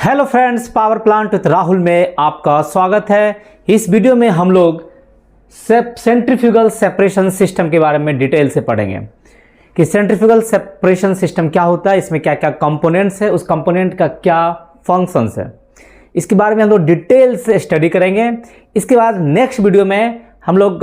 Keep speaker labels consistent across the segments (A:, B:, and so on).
A: Hello friends, power plant with Rahul में आपका स्वागत है। इस वीडियो में हम लोग सेंट्रीफ्यूगल सेपरेशन सिस्टम के बारे में डिटेल से पढ़ेंगे कि सेंट्रीफ्यूगल सेपरेशन सिस्टम क्या होता है, इसमें क्या क्या कंपोनेंट्स है, उस कंपोनेंट का क्या फंक्शंस है, इसके बारे में हम लोग डिटेल से स्टडी करेंगे। इसके बाद नेक्स्ट वीडियो में हम लोग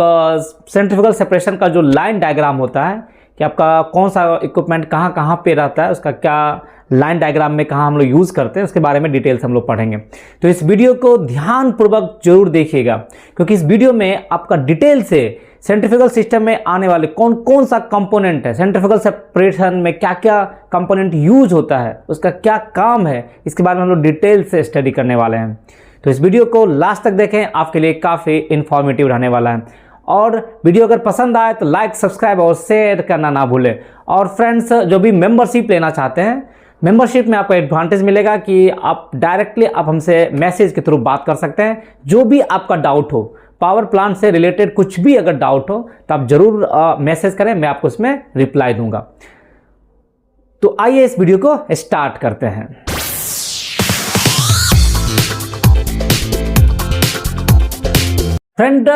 A: सेंट्रीफ्यूगल सेपरेशन का जो लाइन डायग्राम होता है कि आपका कौन सा इक्विपमेंट कहाँ कहाँ पे रहता है, उसका क्या लाइन डायग्राम में कहाँ हम लोग यूज़ करते हैं, उसके बारे में डिटेल्स हम लोग पढ़ेंगे। तो इस वीडियो को ध्यानपूर्वक जरूर देखिएगा, क्योंकि इस वीडियो में आपका डिटेल से सेंट्रीफ्यूगल सिस्टम में आने वाले कौन कौन सा कंपोनेंट है, सेंट्रीफ्यूगल सेपरेशन में क्या क्या कंपोनेंट यूज होता है, उसका क्या काम है, इसके बारे में हम लोग डिटेल से स्टडी करने वाले हैं। तो इस वीडियो को लास्ट तक देखें, आपके लिए काफ़ी इंफॉर्मेटिव रहने वाला है। और वीडियो अगर पसंद आए तो लाइक, सब्सक्राइब और शेयर करना ना भूलें। और फ्रेंड्स, जो भी मेंबरशिप लेना चाहते हैं, मेंबरशिप में आपको एडवांटेज मिलेगा कि आप डायरेक्टली हमसे मैसेज के थ्रू बात कर सकते हैं। जो भी आपका डाउट हो, पावर प्लांट से रिलेटेड कुछ भी अगर डाउट हो तो आप जरूर मैसेज करें, मैं आपको उसमें रिप्लाई दूंगा। तो आइए इस वीडियो को स्टार्ट करते हैं। Friend,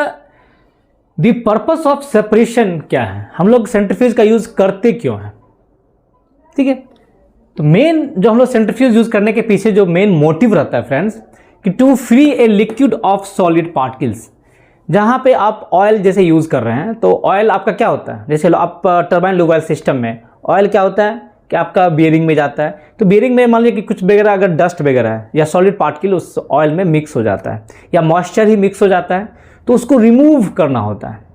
A: the purpose of separation क्या है, हम लोग सेंट्रीफ्यूज का यूज करते क्यों हैं, ठीक है। तो मेन जो हम लोग सेंट्रीफ्यूज यूज करने के पीछे जो मेन मोटिव रहता है फ्रेंड्स, कि to free a liquid of solid particles. जहां पे आप ऑयल जैसे यूज कर रहे हैं, तो ऑयल आपका क्या होता है, जैसे आप टर्बाइन लूब ऑयल सिस्टम में ऑयल क्या होता है कि आपका बियरिंग में जाता है। तो बियरिंग में मान लीजिए कि कुछ वगैरह अगर डस्ट वगैरह है या सॉलिड पार्टिकल उस ऑयल में मिक्स हो जाता है या मॉइस्चर ही मिक्स हो जाता है, तो उसको रिमूव करना होता है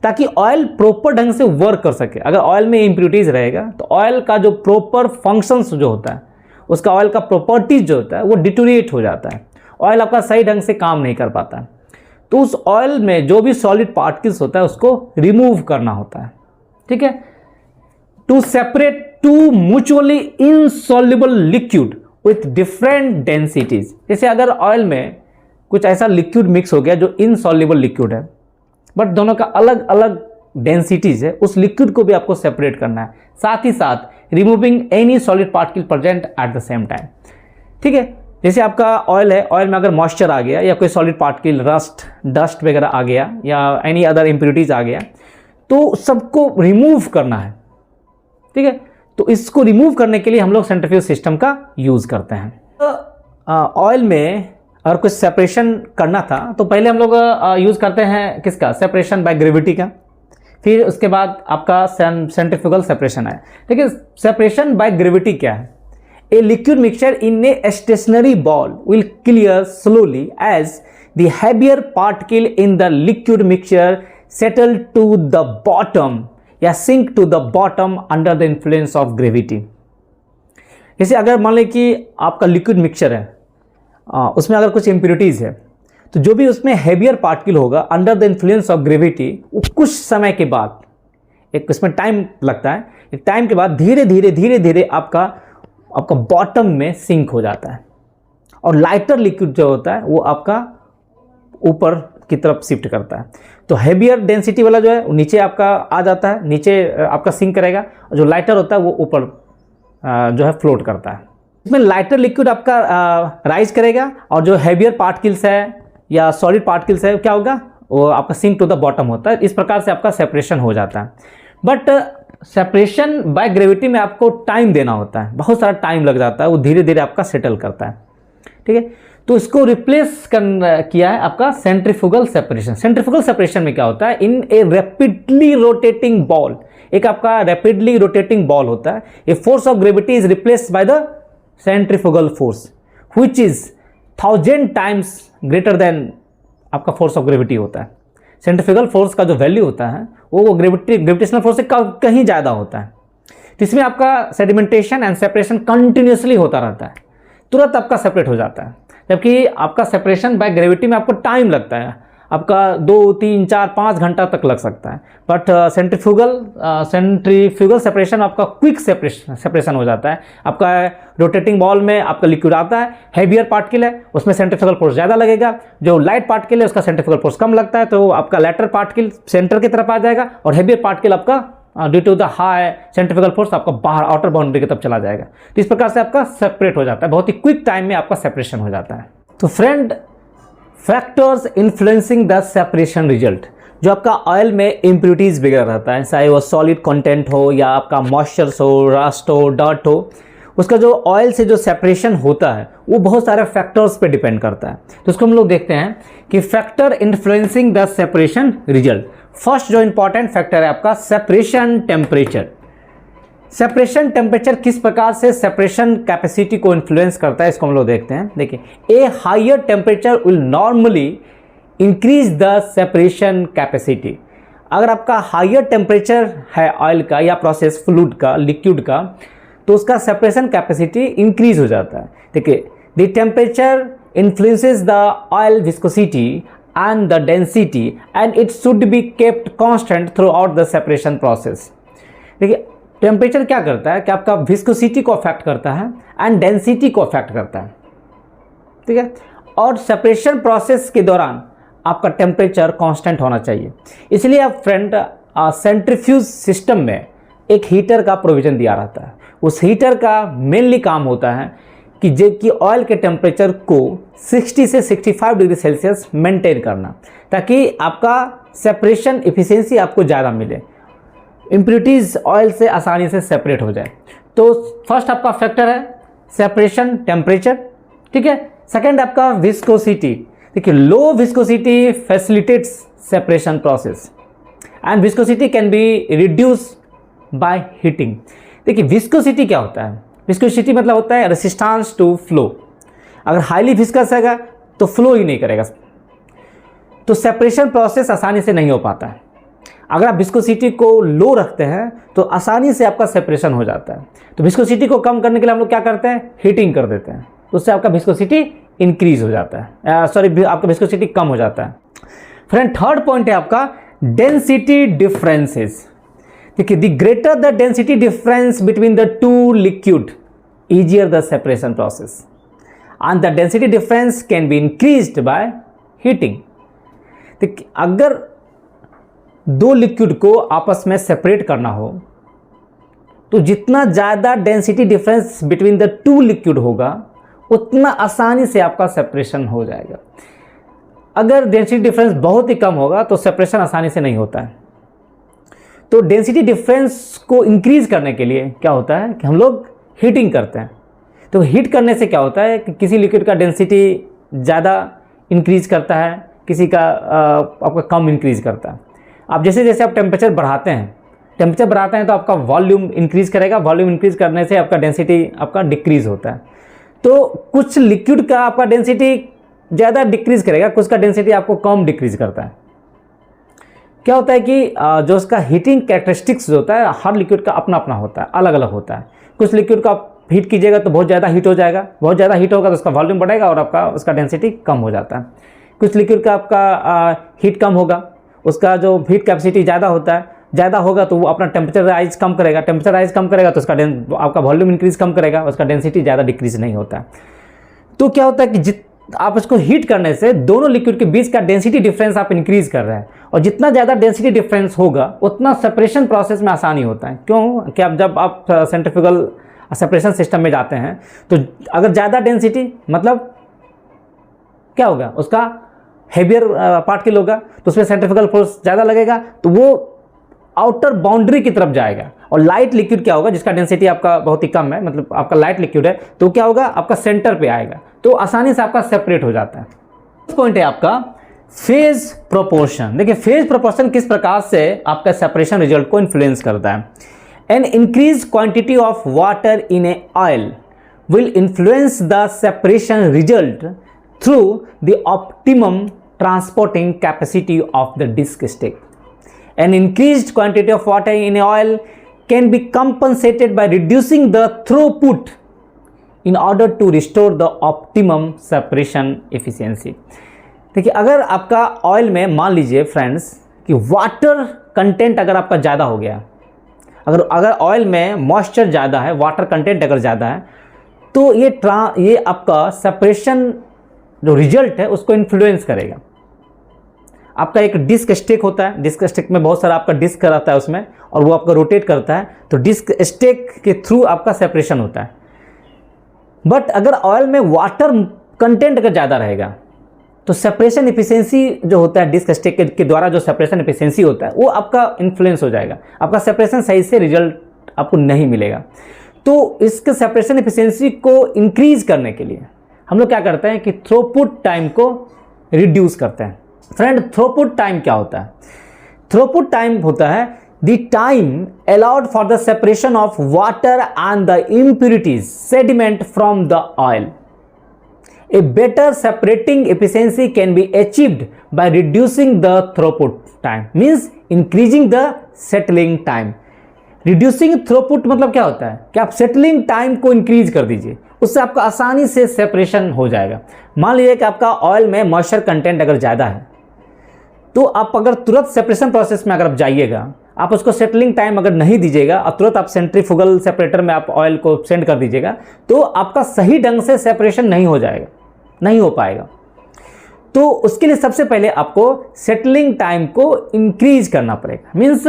A: ताकि ऑयल प्रॉपर ढंग से वर्क कर सके। अगर ऑयल में इम्प्योरिटीज रहेगा तो ऑयल का जो प्रॉपर फंक्शंस जो होता है, उसका ऑयल का प्रॉपर्टीज जो होता है वो डिटोरिएट हो जाता है, ऑयल आपका सही ढंग से काम नहीं कर पाता है। तो उस ऑयल में जो भी सॉलिड पार्टिकल्स होता है उसको रिमूव करना होता है, ठीक है। To separate two mutually insoluble liquid with different densities. जैसे अगर ऑयल में कुछ ऐसा लिक्विड मिक्स हो गया जो इनसॉल्युबल लिक्विड है, बट दोनों का अलग अलग डेंसिटीज है, उस लिक्विड को भी आपको सेपरेट करना है, साथ ही साथ removing any solid particle present at the same time, ठीक है। जैसे आपका ऑयल है, ऑयल में अगर मॉइस्चर आ गया या कोई सॉलिड पार्टिकल, रस्ट, डस्ट वगैरह आ गया या एनी अदर इम्प्योरिटीज आ गया, तो सबको रिमूव करना है, ठीक है। तो इसको रिमूव करने के लिए हम लोग सेंट्रीफ्यूज सिस्टम का यूज करते हैं। ऑयल में अगर कुछ सेपरेशन करना था तो पहले हम लोग यूज़ करते हैं किसका, सेपरेशन बाय ग्रेविटी का। फिर उसके बाद आपका सेंट्रीफ्यूगल सेपरेशन है। देखिए सेपरेशन बाय ग्रेविटी क्या है, a liquid mixture in a stationary bowl will clear slowly as the heavier particle in the liquid mixture settle to the bottom या sink to the bottom under the influence of gravity. जैसे अगर मान लें कि आपका liquid mixture है, उसमें अगर कुछ इम्प्योरिटीज़ है, तो जो भी उसमें हैवियर पार्टिकल होगा under the influence of gravity, वो कुछ समय के बाद, एक उसमें टाइम लगता है, एक टाइम के बाद धीरे धीरे आपका बॉटम में सिंक हो जाता है और लाइटर लिक्विड जो होता है वो आपका ऊपर की तरफ शिफ्ट करता है। तो हैवियर डेंसिटी वाला जो है वो नीचे आपका आ जाता है, नीचे आपका सिंक करेगा, और जो लाइटर होता है वो ऊपर जो है फ्लोट करता है। इसमें लाइटर लिक्विड आपका राइज करेगा और जो हैवियर पार्टिकल्स है या सॉलिड पार्टिकल्स है क्या होगा, वो आपका सिंक टू द बॉटम होता है। इस प्रकार से आपका सेपरेशन हो जाता है। बट सेपरेशन बाय ग्रेविटी में आपको टाइम देना होता है, बहुत सारा टाइम लग जाता है, वो धीरे धीरे आपका सेटल करता है, ठीक है। तो इसको रिप्लेस किया है आपका सेंट्रीफ्यूगल सेपरेशन। सेंट्रीफ्यूगल सेपरेशन में क्या होता है, इन ए रैपिडली रोटेटिंग बॉल, एक आपका रैपिडली रोटेटिंग बॉल होता है, a force of gravity is replaced by the centrifugal force which is 1000 times greater than आपका फोर्स ऑफ ग्रेविटी होता है। सेंट्रीफ्यूगल फोर्स का जो वैल्यू होता है वो ग्रेविटेशनल फोर्स से कहीं ज़्यादा होता है। तो इसमें आपका सेडिमेंटेशन एंड सेपरेशन कंटिन्यूसली होता रहता है, तुरंत आपका सेपरेट हो जाता है। जबकि आपका सेपरेशन बाय ग्रेविटी में आपको टाइम लगता है, आपका 2, 3, 4, 5 घंटा तक लग सकता है। बट सेंट्रीफ्यूगल सेपरेशन आपका क्विक सेपरेशन हो जाता है। आपका रोटेटिंग बॉल में आपका लिक्विड आता है, हैवियर पार्टिकल है, उसमें सेंट्रीफ्यूगल फोर्स ज़्यादा लगेगा, जो लाइट पार्टिकल है उसका सेंट्रीफ्यूगल फोर्स कम लगता है, तो आपका लाइटर पार्टिकल सेंटर की तरफ आ जाएगा और हैवियर पार्टिकल आपका due to the high centrifugal force आपका बाहर आउटर बाउंड्री की तरफ चला जाएगा। तो इस प्रकार से आपका सेपरेट हो जाता है, बहुत ही क्विक टाइम में आपका सेपरेशन हो जाता है। तो friend, factors influencing the separation result, जो आपका ऑयल में इम्प्यूरिटीज़ वगैरह रहता है, चाहे वो सॉलिड कंटेंट हो या आपका मॉइस्चर्स हो, रस्ट हो, डर्ट हो, उसका जो ऑयल से जो सेपरेशन होता है वो बहुत सारे फैक्टर्स पे डिपेंड करता है। तो उसको हम लोग देखते हैं कि factor influencing the separation result. First जो इंपॉर्टेंट फैक्टर है आपका सेपरेशन टेम्परेचर। सेपरेशन टेम्परेचर किस प्रकार से सेपरेशन कैपेसिटी को इन्फ्लुएंस करता है, इसको हम लोग देखते हैं। देखिए, a higher temperature will normally increase the separation capacity. अगर आपका हायर टेम्परेचर है ऑयल का या प्रोसेस फ्लूइड का, लिक्विड का, तो उसका सेपरेशन कैपेसिटी इंक्रीज हो जाता है। देखिए, the temperature influences the oil viscosity and the density and it should be kept constant through out the separation process. देखिए, टेम्परेचर क्या करता है कि आपका विस्कोसिटी को अफेक्ट करता है एंड डेंसिटी को अफेक्ट करता है, ठीक है। और सेपरेशन प्रोसेस के दौरान आपका टेम्परेचर कांस्टेंट होना चाहिए। इसलिए आप फ्रेंड सेंट्रीफ्यूज सिस्टम में एक हीटर का प्रोविज़न दिया रहता है। उस हीटर का मेनली काम होता है कि ऑयल के टेम्परेचर को 60 से 65 डिग्री सेल्सियस मेंटेन करना, ताकि आपका सेपरेशन एफिशिएंसी आपको ज़्यादा मिले, इम्प्यूरिटीज़ ऑयल से आसानी से सेपरेट हो जाए। तो फर्स्ट आपका फैक्टर है सेपरेशन टेम्परेचर, ठीक है। सेकंड आपका विस्कोसिटी। देखिए, low viscosity facilitates separation process and viscosity can be reduce by heating. देखिए, विस्कोसिटी क्या होता है? विस्कोसिटी मतलब होता है रेसिस्टेंस टू फ्लो। अगर हाईली विस्कस है तो फ्लो ही नहीं करेगा, तो सेपरेशन प्रोसेस आसानी से नहीं हो पाता है। अगर आप विस्कोसिटी को लो रखते हैं तो आसानी से आपका सेपरेशन हो जाता है। तो विस्कोसिटी को कम करने के लिए हम लोग क्या करते हैं? हीटिंग कर देते हैं, तो उससे आपका विस्कोसिटी इंक्रीज हो जाता है, आपका विस्कोसिटी कम हो जाता है। फ्रेंड, थर्ड पॉइंट है आपका डेंसिटी डिफरेंसेस। देखिए, the greater the density difference between the two liquid, easier the separation process and the density difference can be increased by heating. देखिए, अगर दो लिक्विड को आपस में सेपरेट करना हो तो जितना ज़्यादा density difference between the two liquid होगा उतना आसानी से आपका सेपरेशन हो जाएगा। अगर डेंसिटी डिफरेंस बहुत ही कम होगा तो सेपरेशन आसानी से नहीं होता है। तो डेंसिटी डिफरेंस को इंक्रीज करने के लिए क्या होता है कि हम लोग हीटिंग करते हैं। तो हीट करने से क्या होता है कि किसी लिक्विड का डेंसिटी ज़्यादा इंक्रीज करता है, किसी का आपका कम इंक्रीज करता है। आप जैसे जैसे आप टेम्परेचर बढ़ाते हैं तो आपका वॉल्यूम इंक्रीज करेगा, वॉल्यूम इंक्रीज करने से आपका डेंसिटी आपका डिक्रीज होता है। तो कुछ लिक्विड का आपका डेंसिटी ज़्यादा डिक्रीज करेगा, कुछ का डेंसिटी आपको कम डिक्रीज करता है। क्या होता है कि जो उसका हीटिंग कैरेक्टरिस्टिक्स जो होता है हर लिक्विड का अपना अपना होता है, अलग अलग होता है। कुछ लिक्विड को आप हीट कीजिएगा तो बहुत ज़्यादा हीट हो जाएगा, बहुत ज़्यादा हीट होगा तो उसका वॉल्यूम बढ़ेगा और आपका उसका डेंसिटी कम हो जाता है। कुछ लिक्विड का आपका हीट कम होगा, उसका जो हीट कैपेसिटी ज़्यादा होता है, ज़्यादा होगा तो वो अपना टेम्परेचर राइज कम करेगा, तो उसका आपका वॉल्यूम इंक्रीज कम करेगा, उसका डेंसिटी ज़्यादा डिक्रीज नहीं होता है। तो क्या होता है कि आप इसको हीट करने से दोनों लिक्विड के बीच का डेंसिटी डिफरेंस आप इंक्रीज कर रहे हैं, और जितना ज़्यादा डेंसिटी डिफरेंस होगा उतना सेपरेशन प्रोसेस में आसानी होता है। क्यों कि जब आप सेंट्रीफ्यूगल सेपरेशन सिस्टम में जाते हैं तो अगर ज़्यादा डेंसिटी मतलब क्या होगा, उसका हेवियर पार्टिकल होगा तो उसमें सेंट्रीफ्यूगल फोर्स ज़्यादा लगेगा, तो वो आउटर बाउंड्री की तरफ जाएगा। और लाइट लिक्विड क्या होगा, जिसका डेंसिटी आपका बहुत ही कम है, मतलब आपका लाइट लिक्विड है, तो क्या होगा, आपका सेंटर पे आएगा, तो आसानी से आपका सेपरेट हो जाता है। पॉइंट है आपका फेज प्रोपोर्शन। देखिए, फेज प्रोपोर्शन किस प्रकार से आपका सेपरेशन रिजल्ट को इन्फ्लुएंस करता है। An increase quantity of water in A oil will influence the separation result through the optimum transporting capacity of the disc stick. An increased quantity of water in oil can be compensated by reducing the throughput in order to restore the optimum separation efficiency. देखिए, अगर आपका oil में मान लीजिए friends कि water content अगर आपका ज़्यादा हो गया, अगर ऑयल में मॉइस्चर ज़्यादा है, वाटर कंटेंट अगर ज़्यादा है, तो ये आपका सेपरेशन जो रिजल्ट है उसको इन्फ्लुएंस करेगा। आपका एक डिस्क स्टेक होता है, डिस्क स्टेक में बहुत सारा आपका डिस्क रहता है उसमें, और वो आपका रोटेट करता है, तो डिस्क स्टेक के थ्रू आपका सेपरेशन होता है। बट अगर ऑयल में वाटर कंटेंट अगर ज़्यादा रहेगा तो सेपरेशन इफिशिएंसी जो होता है डिस्क स्टेक के द्वारा जो सेपरेशन इफिशिएंसी होता है वो आपका इन्फ्लुएंस हो जाएगा, आपका सेपरेशन सही से रिजल्ट आपको नहीं मिलेगा। तो इसके सेपरेशन इफिशिएंसी को इंक्रीज करने के लिए हम लोग क्या करते हैं कि थ्रोपुट टाइम को रिड्यूस करते हैं। फ्रेंड, थ्रोपुट टाइम क्या होता है? थ्रोपुट टाइम होता है the time allowed for the separation of water and the impurities sediment from the oil. A better separating efficiency can be achieved by reducing the throughput time, means increasing the settling time. Reducing throughput मतलब क्या होता है कि आप settling time को increase कर दीजिए, उससे आपका आसानी से separation हो जाएगा। मान लीजिए कि आपका ऑयल में मॉइस्चर कंटेंट अगर ज़्यादा है तो आप अगर तुरंत सेपरेशन प्रोसेस में अगर आप जाइएगा, आप उसको सेटलिंग टाइम अगर नहीं दीजिएगा और तुरंत आप सेंट्रीफ्यूगल सेपरेटर में आप ऑयल को सेंड कर दीजिएगा तो आपका सही ढंग से सेपरेशन नहीं हो जाएगा, नहीं हो पाएगा। तो उसके लिए सबसे पहले आपको सेटलिंग टाइम को इंक्रीज करना पड़ेगा, मीन्स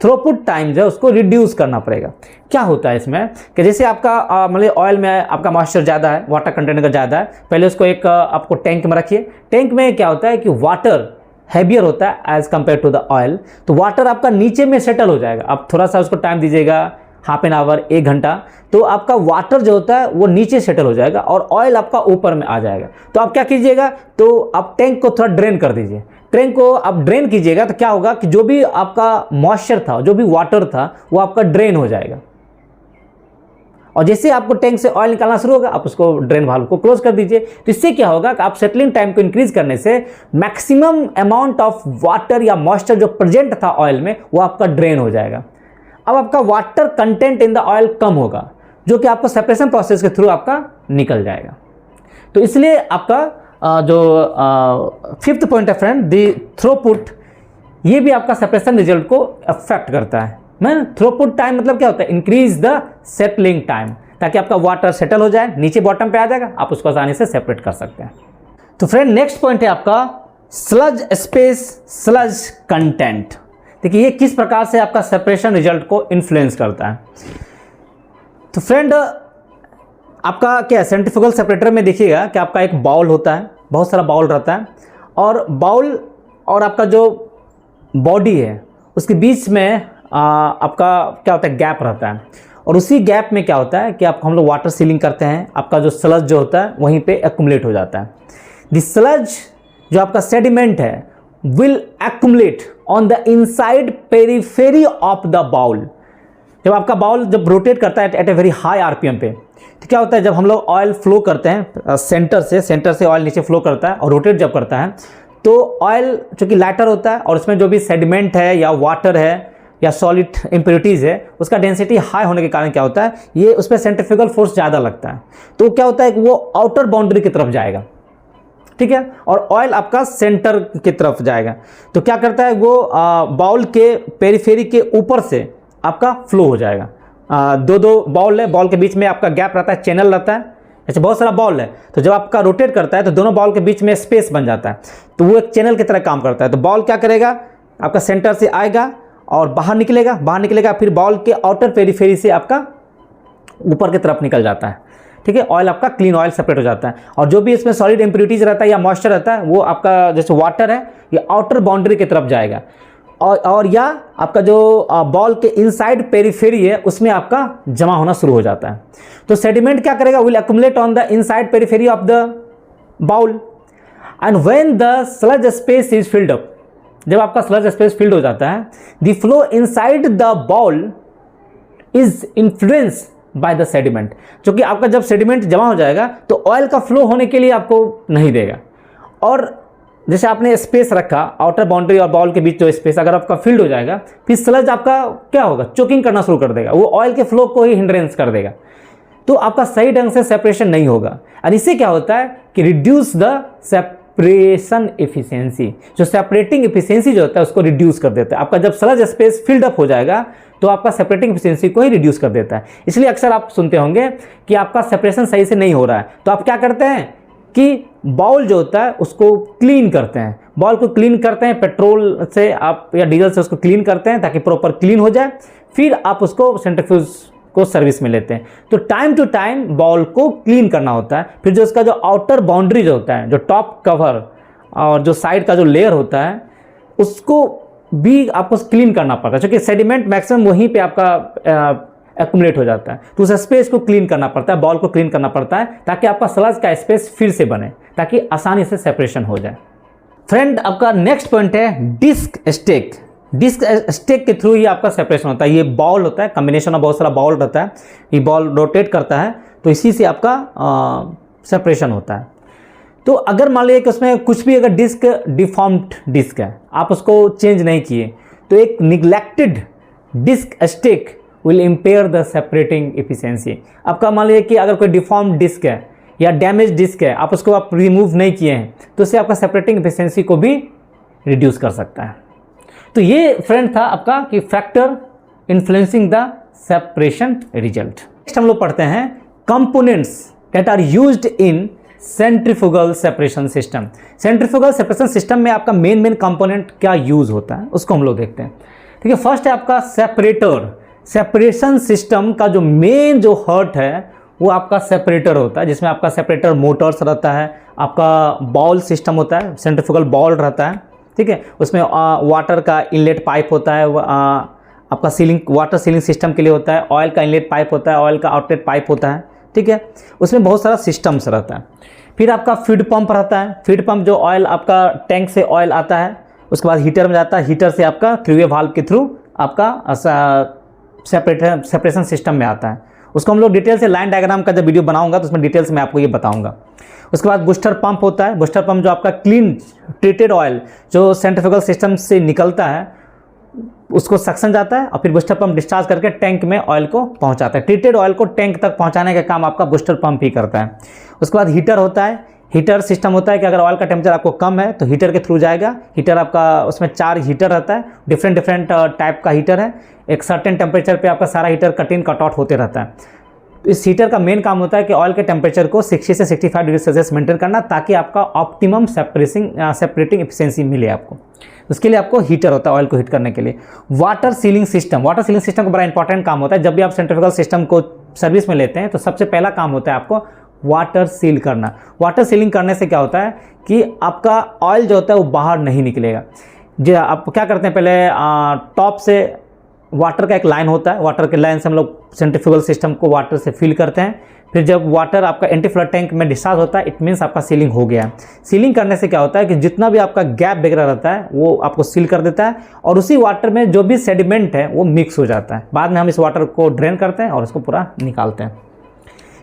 A: थ्रोपुट टाइम जो है उसको रिड्यूस करना पड़ेगा। क्या होता है इसमें कि जैसे आपका मतलब ऑयल में आपका मॉइस्चर ज़्यादा है, वाटर कंटेंट अगर ज़्यादा है, पहले उसको एक आपको टैंक में रखिए। टैंक में क्या होता है कि वाटर हैवियर होता है as compare to the oil, तो वाटर आपका नीचे में सेटल हो जाएगा। आप थोड़ा सा उसको टाइम दीजिएगा, हाफ एन आवर, 1 घंटा, तो आपका वाटर जो होता है वो नीचे सेटल हो जाएगा और ऑयल आपका ऊपर में आ जाएगा। तो आप क्या कीजिएगा, तो आप टैंक को थोड़ा ड्रेन कर दीजिए। टैंक को आप ड्रेन कीजिएगा तो क्या होगा कि जो भी आपका मॉइस्चर था, जो भी वाटर था, वो आपका ड्रेन हो जाएगा। और जैसे आपको टैंक से ऑयल निकालना शुरू होगा, आप उसको ड्रेन वाल्व को क्लोज कर दीजिए। तो इससे क्या होगा कि आप सेटलिंग टाइम को इंक्रीज करने से मैक्सिमम अमाउंट ऑफ वाटर या मॉइस्चर जो प्रेजेंट था ऑयल में वो आपका ड्रेन हो जाएगा। अब आपका water content in the oil कम होगा, जो कि आपको सेपरेशन प्रोसेस के थ्रू आपका निकल जाएगा। तो इसलिए आपका जो फिफ्थ पॉइंट है फ्रेंड, द थ्रोपुट, ये भी आपका सेपरेशन रिजल्ट को अफेक्ट करता है। मैन थ्रोपुट टाइम मतलब क्या होता है, इंक्रीज द सेटलिंग टाइम, ताकि आपका वाटर सेटल हो जाए, नीचे बॉटम पे आ जाएगा, आप उसको आसानी से सेपरेट कर सकते हैं। तो फ्रेंड नेक्स्ट पॉइंट है आपका स्लज स्पेस, स्लज कंटेंट। देखिए ये किस प्रकार से आपका सेपरेशन रिजल्ट को इन्फ्लुएंस करता है। तो फ्रेंड आपका क्या सेंट्रीफ्यूगल सेपरेटर में देखिएगा कि आपका एक बाउल होता है, बहुत सारा बाउल रहता है, और बाउल और आपका जो बॉडी है उसके बीच में आपका क्या होता है, गैप रहता है। और उसी गैप में क्या होता है कि आप हम लोग वाटर सीलिंग करते हैं, आपका जो स्लज जो होता है वहीं पे एक्युमुलेट हो जाता है। द स्लज जो आपका सेडिमेंट है will accumulate on the inside periphery of the bowl. जब आपका बाउल जब रोटेट करता है at a very high RPM पे, तो क्या होता है जब हम लोग ऑयल फ्लो करते हैं सेंटर से ऑयल नीचे फ्लो करता है और रोटेट जब करता है तो ऑयल चूँकि लाइटर होता है और उसमें जो भी सेडिमेंट है या वाटर है या सॉलिड इम्प्योरिटीज़ है उसका डेंसिटी हाई होने के कारण क्या होता है, ये उस पर सेंट्रीफ्यूगल फोर्स ज़्यादा लगता है। तो क्या होता है कि वो आउटर बाउंड्री की तरफ जाएगा, ठीक है, और ऑयल आपका सेंटर की तरफ जाएगा। तो क्या करता है वो बाउल के पेरिफेरी के ऊपर से आपका फ्लो हो जाएगा। दो बाउल है, बाउल के बीच में आपका गैप रहता है, चैनल रहता है, ऐसे बहुत सारा बाउल है। तो जब आपका रोटेट करता है तो दोनों बाउल के बीच में स्पेस बन जाता है, तो वो एक चैनल की तरह काम करता है। तो बाउल क्या करेगा, आपका सेंटर से आएगा और बाहर निकलेगा, फिर बाउल के आउटर पेरिफेरी से आपका ऊपर की तरफ निकल जाता है, ठीक है। ऑयल आपका क्लीन ऑयल सेपरेट हो जाता है, और जो भी इसमें सॉलिड इम्प्योरिटीज रहता है या मॉइस्चर रहता है वो आपका जैसे वाटर है ये आउटर बाउंड्री की तरफ जाएगा, और या आपका जो बाउल के इनसाइड पेरिफेरी है उसमें आपका जमा होना शुरू हो जाता है। तो सेडिमेंट क्या करेगा, will accumulate on the inside periphery of the bowl and when the sludge space is filled up, जब आपका स्लज स्पेस फिल्ड हो जाता है, the flow inside the bowl is influence by the sediment, क्योंकि आपका जब सेडिमेंट जमा हो जाएगा तो ऑयल का फ्लो होने के लिए आपको नहीं देगा। और जैसे आपने स्पेस रखा आउटर बाउंड्री और बाउल के बीच जो स्पेस अगर आपका फिल्ड हो जाएगा, फिर स्लज आपका क्या होगा, चोकिंग करना शुरू कर देगा, वो ऑयल के फ्लो को ही हिंड्रेंस कर देगा, तो आपका सही ढंग से सेपरेशन नहीं होगा। और इससे क्या होता है कि रिड्यूस द सेपरेशन एफिशिएंसी, जो सेपरेटिंग एफिशिएंसी जो होता है उसको रिड्यूस कर देता है। आपका जब स्लज स्पेस फिल्ड अप हो जाएगा तो आपका सेपरेटिंग एफिशिएंसी को ही रिड्यूस कर देता है। इसलिए अक्सर आप सुनते होंगे कि आपका सेपरेशन सही से नहीं हो रहा है, तो आप क्या करते हैं, कि बाउल जो होता है उसको क्लीन करते हैं, बाउल को क्लीन करते हैं पेट्रोल से आप या डीजल से उसको क्लीन करते हैं ताकि प्रॉपर क्लीन हो जाए, फिर आप उसको सेंट्रीफ्यूज को सर्विस में लेते हैं। तो टाइम टू टाइम बाउल को क्लीन करना होता है। फिर जो उसका जो आउटर बाउंड्री जो होता है, जो टॉप कवर और जो साइड का जो लेयर होता है, उसको भी आपको क्लीन करना पड़ता है, क्योंकि सेडिमेंट मैक्सिमम वहीं पे आपका एक्युमुलेट हो जाता है। तो उस स्पेस को क्लीन करना पड़ता है, बॉल को क्लीन करना पड़ता है, ताकि आपका स्लज का स्पेस फिर से बने, ताकि आसानी से सेपरेशन हो जाए। फ्रेंड, आपका नेक्स्ट पॉइंट है डिस्क स्टेक। डिस्क स्टेक के थ्रू ही आपका सेपरेशन होता है। ये बॉल होता है, कॉम्बिनेशन ऑफ बहुत सारा बॉल रहता है, ये बॉल रोटेट करता है, तो इसी से आपका सेपरेशन होता है। तो अगर मान लीजिए कि उसमें कुछ भी अगर डिस्क डिफॉर्म्ड डिस्क है, आप उसको चेंज नहीं किए, तो एक neglected disc stack will impair the separating efficiency. आपका मान लीजिए कि अगर कोई डिफॉर्म डिस्क है या डैमेज डिस्क है, आप उसको आप रिमूव नहीं किए हैं, तो इससे आपका सेपरेटिंग एफिशिएंसी को भी रिड्यूस कर सकता है। तो ये फ्रेंड था आपका कि factor influencing the separation result. Next हम लोग पढ़ते हैं components that are used in centrifugal separation system. Centrifugal separation system में आपका मेन कंपोनेंट क्या यूज होता है, उसको हम लोग देखते हैं। ठीक है, फर्स्ट है आपका सेपरेटर। सेपरेशन सिस्टम का जो मेन जो हर्ट है वो आपका सेपरेटर होता है, जिसमें आपका सेपरेटर मोटर्स रहता है, आपका बॉल सिस्टम होता है, सेंट्रीफ्यूगल बॉल रहता है। ठीक है, उसमें वाटर का इनलेट पाइप होता है, आपका सीलिंग वाटर सीलिंग सिस्टम के लिए होता है, ऑयल का इनलेट पाइप होता है, ऑयल का आउटलेट पाइप होता है। ठीक है, उसमें बहुत सारा सिस्टम्स रहता है। फिर आपका फीड पंप रहता है। फीड पंप जो ऑयल आपका टैंक से ऑयल आता है, उसके बाद हीटर में जाता है, हीटर से आपका थ्री वे वाल्व के थ्रू आपका सेपरेशन सिस्टम में आता है। उसको हम लोग डिटेल से लाइन डायग्राम का जब वीडियो बनाऊंगा तो उसमें डिटेल से मैं आपको ये बताऊंगा। उसके बाद बूस्टर पंप होता है। बूस्टर पंप जो आपका क्लीन ट्रीटेड ऑयल जो सेंट्रीफ्यूगल सिस्टम से निकलता है उसको सक्शन जाता है और फिर बूस्टर पंप डिस्चार्ज करके टैंक में ऑयल को पहुंचाता है। ट्रीटेड ऑयल को टैंक तक पहुंचाने का काम आपका बूस्टर पंप ही करता है। उसके बाद हीटर होता है। हीटर सिस्टम होता है कि अगर ऑयल का टेम्परेचर आपको कम है तो हीटर के थ्रू जाएगा। हीटर आपका उसमें 4 हीटर रहता है, डिफरेंट टाइप का हीटर है। एक सर्टेन टेम्परेचर पे आपका सारा heater cut in cut out होते रहता है। तो इस हीटर का मेन काम होता है कि ऑयल के टेम्परेचर को 60 से 65 डिग्री सेल्सियस मेंटेन करना, ताकि आपका ऑप्टिमम सेपरेटिंग एफिशिएंसी मिले आपको। उसके लिए आपको हीटर होता है ऑयल को हीट करने के लिए। वाटर सीलिंग सिस्टम का बड़ा इंपॉर्टेंट काम होता है। जब भी आप सेंट्रीफ्यूगल सिस्टम को सर्विस में लेते हैं तो सबसे पहला काम होता है आपको वाटर सील करना। वाटर सीलिंग करने से क्या होता है कि आपका ऑयल जो होता है वो बाहर नहीं निकलेगा। जी, आप क्या करते हैं, पहले टॉप से वाटर का एक लाइन होता है, वाटर के लाइन से हम लोग सेंट्रीफ्यूगल सिस्टम को वाटर से फिल करते हैं। फिर जब वाटर आपका एंटी फ्लड टैंक में डिस्चार्ज होता है, इट मीन्स आपका सीलिंग हो गया है। सीलिंग करने से क्या होता है कि जितना भी आपका गैप वगैरह रहता है वो आपको सील कर देता है और उसी वाटर में जो भी सेडिमेंट है वो मिक्स हो जाता है। बाद में हम इस वाटर को ड्रेन करते हैं और उसको पूरा निकालते हैं।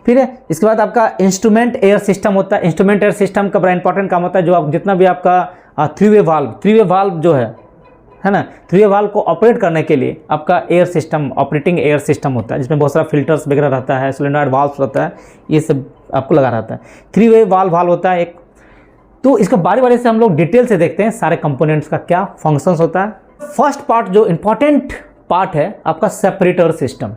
A: फिर इसके बाद आपका इंस्ट्रूमेंट एयर सिस्टम होता है। इंस्ट्रूमेंट एयर सिस्टम का बड़ा इंपॉर्टेंट काम होता है। जो आप जितना भी आपका थ्री वे वाल्व जो है ना, थ्री वे वाल्व को ऑपरेट करने के लिए आपका air system, operating air system होता है, जिसमें बहुत सारा फिल्टर्स वगैरह रहता है, सोलेनॉइड वाल्व रहता है, ये सब आपको लगा रहता है। थ्री वे वाल्व होता है एक। तो इसका बारी से हम लोग डिटेल से देखते हैं सारे कंपोनेंट्स का क्या फंक्शंस होता है। फर्स्ट पार्ट जो इंपॉर्टेंट पार्ट है आपका सेपरेटर सिस्टम।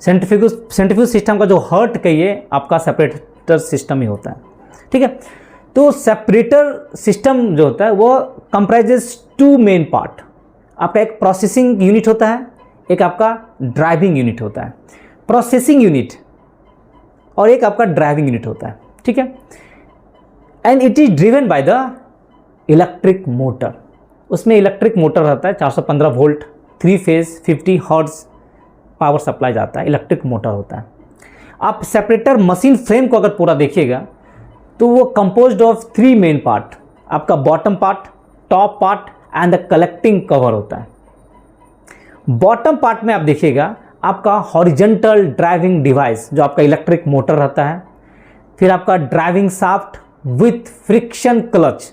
A: सेंट्रीफ्यूज सिस्टम का जो हर्ट कहिए आपका सेपरेटर सिस्टम ही होता है। ठीक है, तो सेपरेटर सिस्टम जो होता है वो कंप्राइजेस 2 मेन पार्ट। आपका एक प्रोसेसिंग यूनिट होता है, एक आपका ड्राइविंग यूनिट होता है। प्रोसेसिंग यूनिट और एक आपका ड्राइविंग यूनिट होता है। ठीक है, and it is driven by the electric motor. उसमें इलेक्ट्रिक मोटर रहता है, 415 volt 3 phase 50 hertz power supply जाता है, इलेक्ट्रिक मोटर होता है। आप सेपरेटर मशीन फ्रेम को अगर पूरा देखिएगा तो वो कंपोज्ड ऑफ 3 मेन पार्ट। आपका bottom part, top part and the collecting cover होता है। बॉटम पार्ट में आप देखिएगा आपका हॉरिजॉन्टल ड्राइविंग डिवाइस जो आपका इलेक्ट्रिक मोटर रहता है। फिर आपका driving shaft with friction clutch,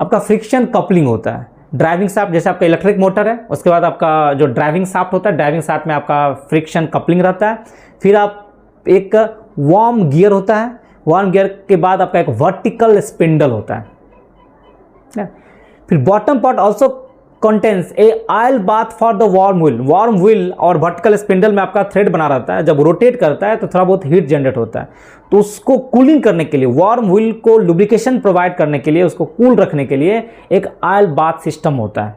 A: आपका फ्रिक्शन कपलिंग होता है। ड्राइविंग शाफ्ट जैसे आपका इलेक्ट्रिक मोटर है, उसके बाद आपका जो ड्राइविंग शाफ्ट होता है, ड्राइविंग शाफ्ट में आपका फ्रिक्शन कपलिंग रहता है। फिर आप एक वार्म गियर होता है, वार्म गियर के बाद आपका एक वर्टिकल स्पिंडल होता है। फिर bottom part also contains A oil bath for the worm wheel और वर्टिकल स्पिंडल में आपका थ्रेड बना रहता है। जब रोटेट करता है तो थोड़ा बहुत हीट जनरेट होता है, तो उसको कूलिंग करने के लिए, वार्म व्हील को लुब्रिकेशन प्रोवाइड करने के लिए, उसको कूल रखने के लिए एक ऑयल बाथ सिस्टम होता है।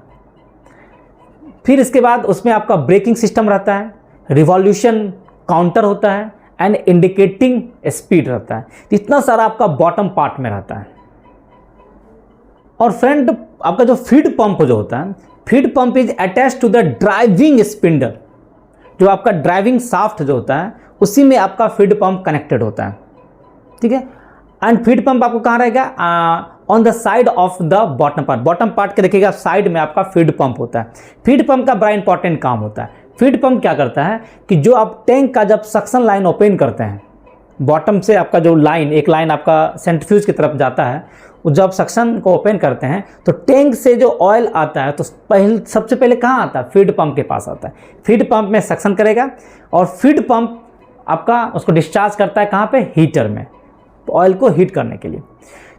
A: फिर इसके बाद उसमें आपका ब्रेकिंग सिस्टम रहता है, रिवॉल्यूशन काउंटर होता है एंड इंडिकेटिंग स्पीड रहता है। इतना सारा आपका बॉटम पार्ट में रहता है। और फ्रेंड आपका जो फीड पंप जो होता है, feed pump is attach to the driving spindle. जो आपका ड्राइविंग शाफ्ट जो होता है उसी में आपका फीड पंप कनेक्टेड होता है, ठीक है। एंड फीड पंप आपको कहाँ रहेगा? On the side of the bottom part. Bottom part के देखिएगा साइड में आपका फीड पंप होता है। फीड पंप का बड़ा इंपॉर्टेंट काम होता है। फीड पंप क्या करता है कि जो आप टैंक का जब सक्शन लाइन ओपन करते हैं, बॉटम से आपका जो लाइन, एक लाइन आपका सेंट्रीफ्यूज की तरफ जाता है, वो जब सक्शन को ओपन करते हैं तो टैंक से जो ऑयल आता है तो सबसे पहले कहाँ आता है? फीड पंप के पास आता है। फीड पंप में सक्शन करेगा और फीड पंप आपका उसको डिस्चार्ज करता है कहाँ पे? हीटर में, ऑयल को हीट करने के लिए।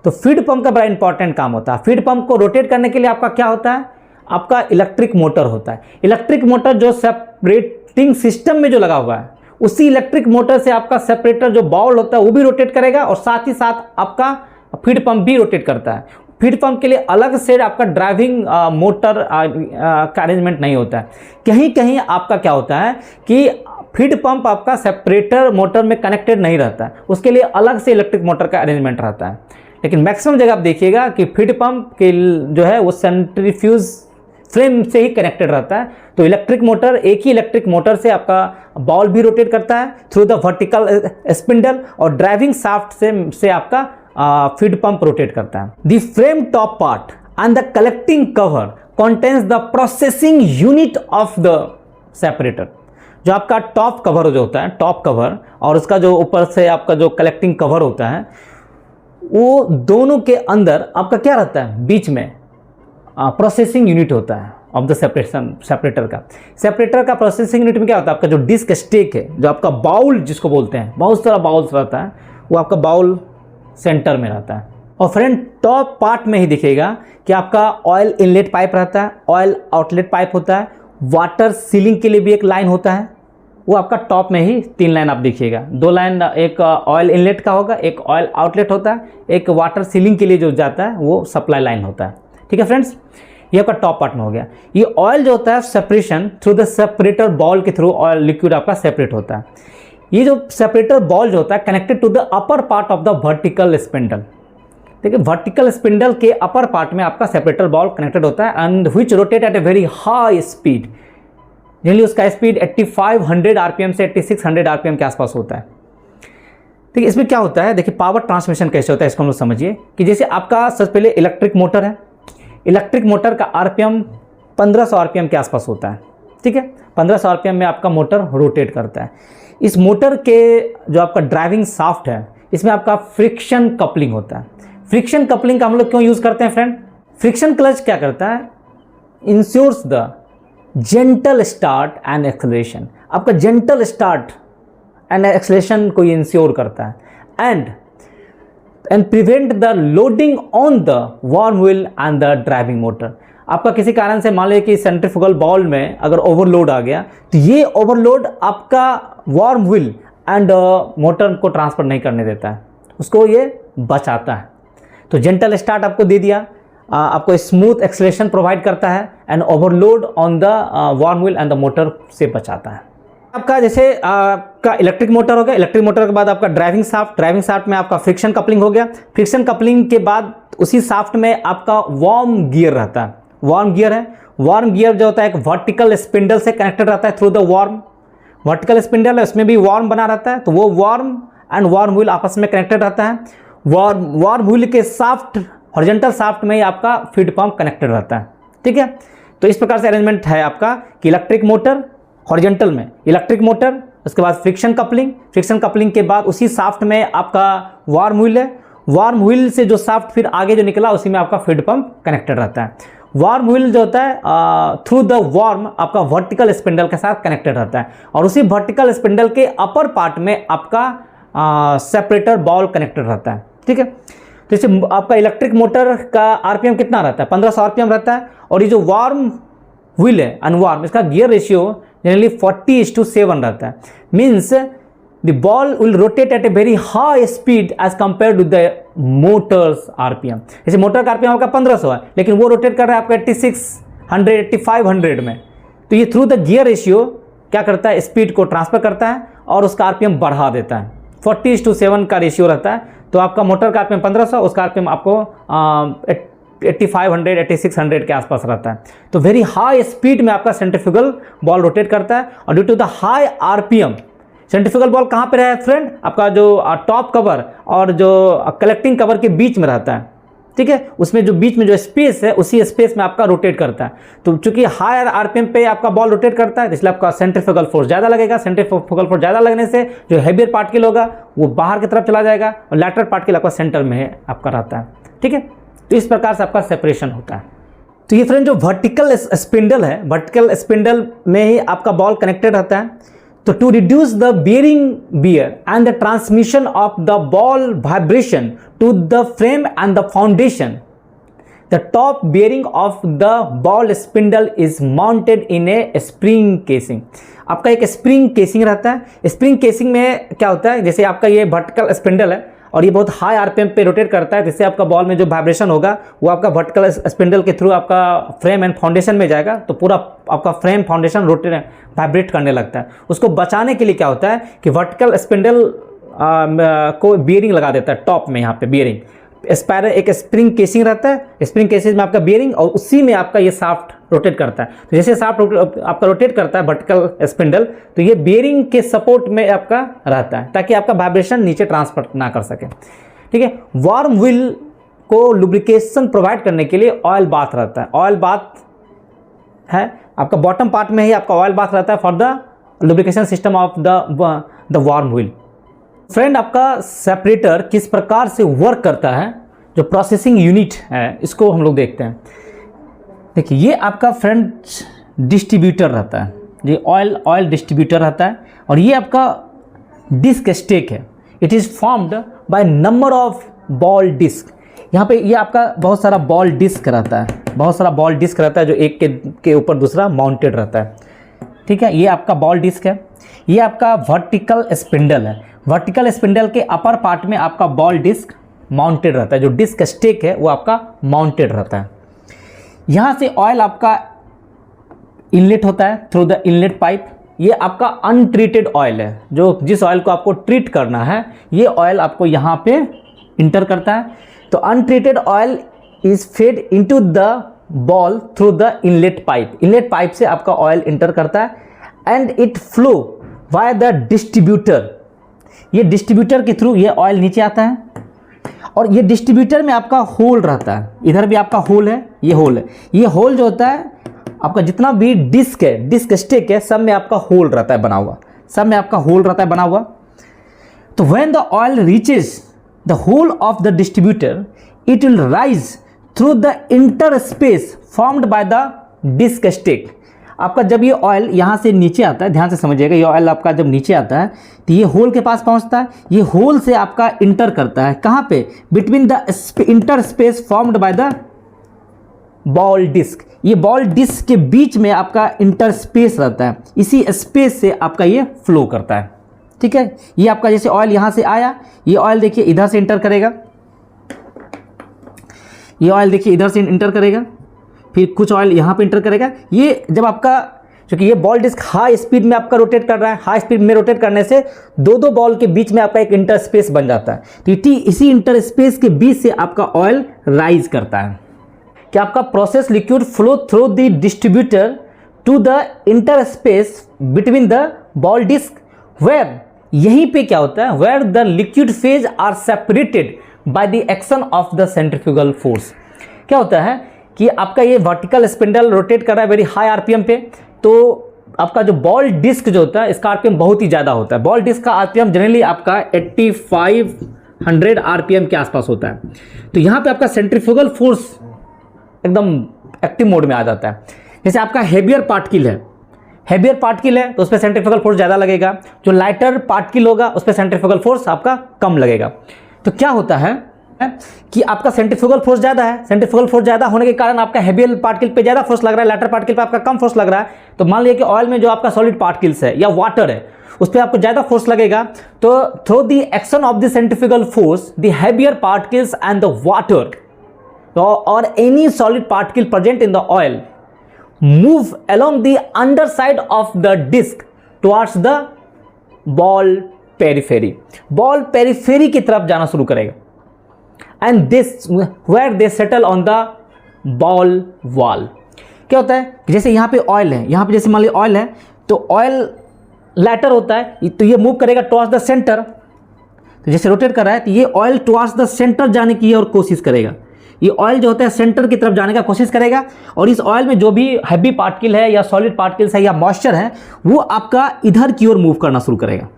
A: तो फीड पंप का बड़ा इंपॉर्टेंट काम होता है। फीड पंप को रोटेट करने के लिए आपका क्या होता है? आपका इलेक्ट्रिक मोटर होता है। इलेक्ट्रिक मोटर जो सेपरेटिंग सिस्टम में जो लगा हुआ है, उसी इलेक्ट्रिक मोटर से आपका सेपरेटर जो बाउल होता है वो भी रोटेट करेगा और साथ ही साथ आपका फीड पंप भी रोटेट करता है। फीड पंप के लिए अलग से आपका ड्राइविंग मोटर का अरेंजमेंट नहीं होता है। कहीं कहीं आपका क्या होता है कि फीड पंप आपका सेपरेटर मोटर में कनेक्टेड नहीं रहता है, उसके लिए अलग से इलेक्ट्रिक मोटर का अरेंजमेंट रहता है। लेकिन मैक्सिमम जगह आप देखिएगा कि फीड पंप के जो है वो सेंट्रीफ्यूज फ्रेम से ही कनेक्टेड रहता है। तो इलेक्ट्रिक मोटर, एक ही इलेक्ट्रिक मोटर से आपका बॉल भी रोटेट करता है थ्रू द वर्टिकल स्पिंडल और ड्राइविंग शाफ्ट से आपका फीड पंप रोटेट करता है। The frame top part and the collecting cover contains the processing unit of the separator. जो आपका टॉप कवर जो होता है, टॉप कवर और उसका जो ऊपर से आपका जो कलेक्टिंग कवर होता है, वो दोनों के अंदर आपका क्या रहता है? बीच में प्रोसेसिंग यूनिट होता है ऑफ द सेपरेटर का। सेपरेटर का प्रोसेसिंग यूनिट में क्या होता है? आपका जो डिस्क स्टेक है, जो आपका बाउल जिसको बोलते हैं, बहुत सारा बाउल्स रहता है, वो आपका बाउल सेंटर में रहता है। और फ्रेंड टॉप पार्ट में ही दिखेगा कि आपका ऑयल इनलेट पाइप रहता है, ऑयल आउटलेट पाइप होता है, वाटर सीलिंग के लिए भी एक लाइन होता है, वो आपका टॉप में ही 3 लाइन आप देखिएगा। 2 लाइन एक ऑयल इनलेट का होगा, एक ऑयल आउटलेट होता है, एक वाटर सीलिंग के लिए जो जाता है वो सप्लाई लाइन होता है, ठीक है फ्रेंड्स। ये आपका टॉप पार्ट में हो गया। ये ऑयल जो होता है separation through the separator bowl के थ्रू ऑयल लिक्विड आपका सेपरेट होता है। ये जो सेपरेटर बॉल जो होता है connected to the upper part of the vertical spindle. देखिए वर्टिकल स्पिंडल के अपर पार्ट में आपका सेपरेटर बॉल कनेक्टेड होता है and which rotate at a very high speed. Generally उसका स्पीड 8500 आरपीएम से 8600 आरपीएम के आसपास होता है। ठीक है, इसमें क्या होता है, देखिए पावर ट्रांसमिशन कैसे होता है इसको हम लोग समझिए कि जैसे आपका सबसे पहले इलेक्ट्रिक मोटर है। इलेक्ट्रिक मोटर का आरपीएम 1500 आरपीएम के आसपास होता है, ठीक है। 1500 आरपीएम में आपका मोटर रोटेट करता है। इस मोटर के जो आपका ड्राइविंग शाफ्ट है, इसमें आपका फ्रिक्शन कपलिंग होता है। फ्रिक्शन कपलिंग का हम लोग क्यों यूज़ करते हैं फ्रेंड? फ्रिक्शन क्लच क्या करता है, ensures the gentle start and acceleration. आपका जेंटल स्टार्ट एंड एक्सेलरेशन को इंश्योर करता है and prevent the loading on the worm wheel and the driving motor. आपका किसी कारण से मान लीजिए कि सेंट्रीफ्यूगल बाउल में अगर ओवरलोड आ गया तो ये ओवरलोड आपका वार्म व्हील एंड मोटर को ट्रांसफर नहीं करने देता है, उसको ये बचाता है। तो जेंटल स्टार्ट आपको दे दिया, आपको स्मूथ एक्सेलरेशन प्रोवाइड करता है and overload on the worm wheel and the motor से बचाता है। आपका जैसे आपका इलेक्ट्रिक मोटर हो गया, इलेक्ट्रिक मोटर के बाद आपका ड्राइविंग शाफ्ट में आपका फ्रिक्शन कपलिंग हो गया। फ्रिक्शन कपलिंग के बाद उसी शाफ्ट में आपका वार्म गियर रहता है। वार्म गियर है, वार्म गियर जो होता है एक वर्टिकल स्पिंडल से कनेक्टेड रहता है through the warm. Vertical spindle है, उसमें भी वार्म बना रहता है, तो वो वार्म एंड वार्म व्हील आपस में कनेक्टेड रहता है। वार्म व्हील के शाफ्ट, हॉरिजॉन्टल शाफ्ट में ही आपका फीड पंप कनेक्टेड रहता है, ठीक है। तो इस प्रकार से अरेंजमेंट है आपका कि इलेक्ट्रिक मोटर हॉरिजॉन्टल में, इलेक्ट्रिक मोटर, उसके बाद फ्रिक्शन कपलिंग के बाद उसी शाफ्ट में आपका वार्म व्हील है। वार्म व्हील से जो शाफ्ट फिर आगे जो निकला उसी में आपका फीड पंप कनेक्टेड रहता है। वार्म व्हील जो होता है थ्रू द वार्म आपका वर्टिकल स्पिंडल के साथ कनेक्टेड रहता है और उसी वर्टिकल स्पिंडल के अपर पार्ट में आपका सेपरेटर बॉल कनेक्टेड रहता है, ठीक है। तो जैसे आपका इलेक्ट्रिक मोटर का आरपीएम कितना रहता है, 1500 आरपीएम रहता है और ये जो वार्म व्हील है अनवार्म, इसका गियर रेशियो जनरली 40:7 रहता है। Means the bowl will rotate at a very high speed as compare to the motor's RPM. जैसे मोटर का आरपीएम आपका 1500 है, लेकिन वो रोटेट कर रहा है आपका 8600 8500 में। तो ये थ्रू द गियर रेशियो क्या करता है, स्पीड को ट्रांसफर करता है और उसका आरपीएम बढ़ा देता है। 40:7 का रेशियो रहता है, तो आपका मोटर का आरपीएम 1500, उसका आरपीएम आपको 8500 8600 के आसपास रहता है। तो वेरी हाई स्पीड में आपका सेंट्रीफ्यूगल बॉल रोटेट करता है और due to the high RPM centrifugal bowl कहाँ पे रहा है फ्रेंड, आपका जो टॉप कवर और जो कलेक्टिंग कवर के बीच में रहता है, ठीक है। उसमें जो बीच में जो स्पेस है उसी स्पेस में आपका रोटेट करता है। तो चूंकि हायर आरपीएम पे आपका बॉल रोटेट करता है, इसलिए आपका सेंट्रीफ्यूगल फोर्स ज़्यादा लगेगा। सेंट्रीफ्यूगल फोर्स ज़्यादा लगने से जो हैवियर पार्टिकल होगा वो बाहर की तरफ चला जाएगा और लैटरल पार्टिकल आपका सेंटर में आपका रहता है, ठीक है। तो इस प्रकार से आपका सेपरेशन होता है। तो ये फ्रेंड जो वर्टिकल स्पिंडल है, वर्टिकल स्पिंडल में ही आपका बॉल कनेक्टेड रहता है। तो to reduce the bearing and the transmission of the ball vibration to the frame and the foundation, the top bearing of the ball spindle is mounted in a spring casing। आपका एक spring casing रहता है। Spring casing में क्या होता है, जैसे आपका ये वर्टिकल स्पिंडल है और ये बहुत हाई आरपीएम पे रोटेट करता है, जिससे आपका बॉल में जो वाइब्रेशन होगा वो आपका वर्टिकल स्पिंडल के थ्रू आपका फ्रेम एंड फाउंडेशन में जाएगा। तो पूरा आपका फ्रेम फाउंडेशन रोटेट वाइब्रेट करने लगता है। उसको बचाने के लिए क्या होता है कि वर्टिकल स्पिंडल को बियरिंग लगा देता है टॉप में, यहाँ पे बियरिंग स्पायरल एक स्प्रिंग केसिंग रहता है। स्प्रिंग केसिंग में आपका बियरिंग और उसी में आपका ये शाफ्ट रोटेट करता है। तो जैसे शाफ्ट आपका रोटेट करता है वर्टिकल स्पिंडल, तो ये बियरिंग के सपोर्ट में आपका रहता है ताकि आपका वाइब्रेशन नीचे ट्रांसफर ना कर सके, ठीक है। वार्म व्हील को लुब्रिकेशन प्रोवाइड करने के लिए ऑयल बाथ रहता है। ऑयल बाथ है आपका बॉटम पार्ट में ही आपका ऑयल बाथ रहता है for the lubrication system of the worm wheel. Friend आपका सेपरेटर किस प्रकार से वर्क करता है, जो प्रोसेसिंग यूनिट है इसको हम लोग देखते हैं। देखिए ये आपका फ्रेंड डिस्ट्रीब्यूटर रहता है, ये ऑयल डिस्ट्रीब्यूटर रहता है और ये आपका डिस्क स्टेक है। It is formed by number of bowl disc. यहाँ पे ये आपका बहुत सारा बॉल डिस्क रहता है, बहुत सारा बॉल डिस्क रहता है जो एक के ऊपर दूसरा माउंटेड रहता है, ठीक है। ये आपका बॉल डिस्क है। ये आपका वर्टिकल स्पिंडल है। वर्टिकल स्पिंडल के अपर पार्ट में आपका बॉल डिस्क माउंटेड रहता है, जो डिस्क स्टेक है वो आपका माउंटेड रहता है। यहाँ से ऑयल आपका इनलेट होता है थ्रू द इनलेट पाइप। ये आपका अनट्रीटेड ऑयल है, जो जिस ऑयल को आपको ट्रीट करना है ये ऑयल आपको यहाँ पे इंटर करता है। तो untreated oil is fed into the ball through the inlet pipe. Inlet pipe से आपका ऑयल इंटर करता है and it flow via the distributor. ये डिस्ट्रीब्यूटर के थ्रू ये ऑयल नीचे आता है और ये डिस्ट्रीब्यूटर में आपका होल रहता है। इधर भी आपका होल है, ये होल है। ये होल जो होता है आपका जितना भी डिस्क है, डिस्क स्टिक है, सब में आपका होल रहता है बना हुआ, सब में आपका होल रहता है बना हुआ। तो when the oil reaches the hole of the distributor it will rise through the inter space formed by the disc stack. आपका जब ये ऑयल यहाँ से नीचे आता है, ध्यान से समझिएगा, ये ऑयल आपका जब नीचे आता है तो ये होल के पास पहुँचता है। ये होल से आपका इंटर करता है कहाँ पे, between the inter space formed by the bowl disc. ये बॉल डिस्क के बीच में आपका इंटर स्पेस रहता है, इसी स्पेस से आपका ये फ्लो करता है, ठीक है। ये आपका जैसे ऑयल यहाँ से आया, ये ऑयल देखिए इधर से इंटर करेगा, ये ऑयल देखिए इधर से इंटर करेगा, फिर कुछ ऑयल यहाँ पे इंटर करेगा। ये जब आपका, क्योंकि ये बॉल डिस्क हाई स्पीड में आपका रोटेट कर रहा है, हाई स्पीड में रोटेट करने से दो बॉल के बीच में आपका एक इंटर स्पेस बन जाता है। तो इसी इंटर स्पेस के बीच से आपका ऑयल राइज करता है कि आपका process liquid flow through the distributor to the inter space between the bowl disc, where यहीं पे क्या होता है, where the liquid phase are separated by the action of the centrifugal force. क्या होता है कि आपका ये वर्टिकल स्पिंडल रोटेट कर रहा है वेरी हाई आरपीएम पे, तो आपका जो बॉल डिस्क जो होता है इसका आरपीएम बहुत ही ज़्यादा होता है। बॉल डिस्क का आरपीएम जनरली आपका 8500 आरपीएम के आसपास होता है। तो यहाँ पे आपका सेंट्रीफ्यूगल फोर्स एकदम एक्टिव मोड में आ जाता है। जैसे आपका हेवियर पार्टिकल है, हेवियर पार्टिकल है तो उस पर सेंट्रीफ्यूगल फोर्स ज़्यादा लगेगा, जो लाइटर पार्टिकल होगा उस पर सेंट्रीफ्यूगल फोर्स आपका कम लगेगा। तो क्या होता है कि आपका सेंट्रीफ्यूगल फोर्स ज़्यादा है, सेंट्रीफ्यूगल फोर्स ज़्यादा होने के कारण आपका हेवियर पार्टिकल पे ज़्यादा फोर्स लग रहा है, लैटर पार्टिकल पे आपका कम फोर्स लग रहा है। तो मान लीजिए कि ऑयल में जो आपका सॉलिड पार्टिकल्स है या वाटर है उस पर आपको ज़्यादा फोर्स लगेगा, तो through the action of the centrifugal force the heavier particles and the water और any solid particle present in the oil move along the under side of the disc towards the bowl periphery, bowl periphery की तरफ जाना शुरू करेगा। And this where they settle on the bowl wall. क्या होता है, जैसे यहाँ पे ऑयल है, यहाँ पे जैसे मान लीजिए ऑयल है, तो ऑयल लैटर होता है, तो ये मूव करेगा टुवर्ड्स द सेंटर, तो जैसे रोटेट कर रहा है तो ये ऑयल टुवर्ड्स द सेंटर जाने की और कोशिश करेगा। ये ऑयल जो होता है सेंटर की तरफ जाने का कोशिश करेगा, और इस ऑयल में जो भी हैवी पार्टिकल है या सॉलिड पार्टिकल्स है या मॉइस्चर है वो आपका इधर की ओर मूव करना शुरू करेगा,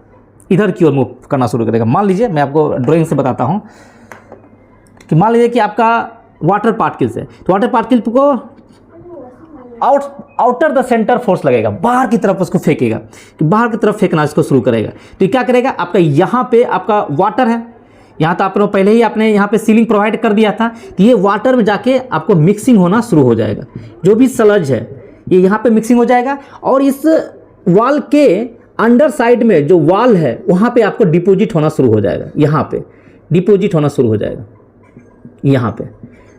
A: इधर की ओर मूव करना शुरू करेगा। मान लीजिए मैं आपको ड्राइंग से बताता हूँ कि मान लीजिए कि आपका वाटर पार्टिकल्स है, तो वाटर पार्टिकल को आउटर द सेंटर फोर्स लगेगा, बाहर की तरफ उसको फेंकेगा, कि बाहर की तरफ फेंकना इसको शुरू करेगा। तो क्या करेगा, आपका यहाँ पे आपका वाटर है, यहाँ तो आपने पहले ही आपने यहाँ पे सीलिंग प्रोवाइड कर दिया था, तो ये वाटर में जाके आपको मिक्सिंग होना शुरू हो जाएगा। जो भी सलज है ये यहाँ पे मिक्सिंग हो जाएगा, और इस वॉल के अंडर साइड में जो वॉल है वहाँ पे आपको डिपोजिट होना शुरू हो जाएगा, यहाँ पे डिपोजिट होना शुरू हो जाएगा यहाँ पे।